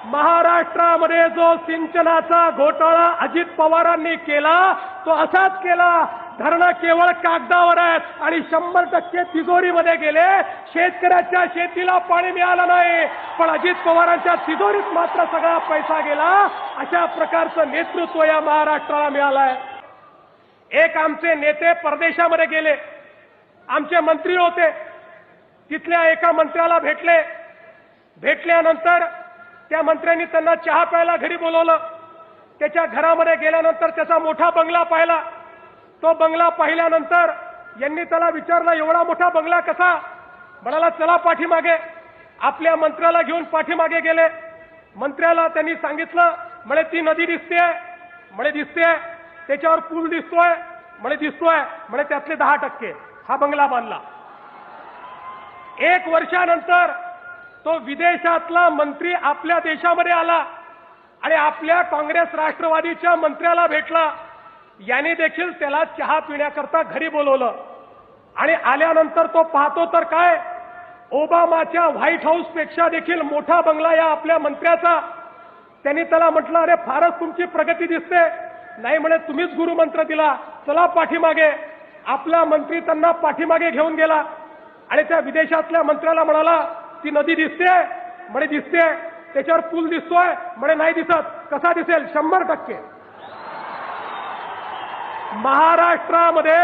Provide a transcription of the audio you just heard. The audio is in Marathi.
महाराष्ट्रामध्ये जो सिंचनाचा घोटाळा अजित पवारांनी केला तो असाच केला। धरणं केवळ कागदावर आहेत आणि 100% तिजोरीमध्ये गेले। शेतकऱ्याच्या शेतीला पाणी मिळालं नाही, पण अजित पवारांच्या तिजोरीत मात्र सगळा पैसा गेला। अशा प्रकारचं नेतृत्व या महाराष्ट्राला मिळालंय। एक आमचे नेते परदेशामध्ये गेले, आमचे मंत्री होते, तिथल्या एका मंत्र्याला भेटल्यानंतर त्या मंत्र्यांनी त्यांना चहा प्यायला घरी बोलवलं। त्याच्या घरामध्ये गेल्यानंतर त्याचा मोठा बंगला पाहिला। तो बंगला पाहिल्यानंतर यांनी त्याला विचारलं, एवढा मोठा बंगला कसा? म्हणाला, चला पाठीमागे। आपल्या मंत्र्याला घेऊन पाठीमागे गेले। मंत्र्याला त्यांनी सांगितलं, म्हणे ती नदी दिसतेय? म्हणे दिसतेय। त्याच्यावर पूल दिसतोय? म्हणे दिसतोय। म्हणे त्यातले 10% हा बंगला बांधला। 1 वर्षानंतर तो विदेशातला मंत्री आपल्या देशामध्ये आला आणि आपल्या काँग्रेस राष्ट्रवादीच्या मंत्र्याला भेटला। याने देखील त्याला चहा पिण्याकरता घरी बोलवलं आणि आल्यानंतर तो पाहतो तर काय, ओबामाच्या व्हाईट हाऊस पेक्षा देखील मोठा बंगला या आपल्या मंत्र्याचा। त्यांनी त्याला म्हटलं, अरे फारच तुमची प्रगती दिसते। नाही म्हणे, तुम्हीच गुरुमंत्र दिला, चला पाठीमागे। आपला मंत्री त्यांना पाठीमागे घेऊन गेला आणि त्या विदेशातल्या मंत्र्याला म्हणाला, ती नदी दिसते? म्हणे दिसते। त्याच्यावर पूल दिसतोय? म्हणे नाही दिसत। कसा दिसेल? 100%। महाराष्ट्रामध्ये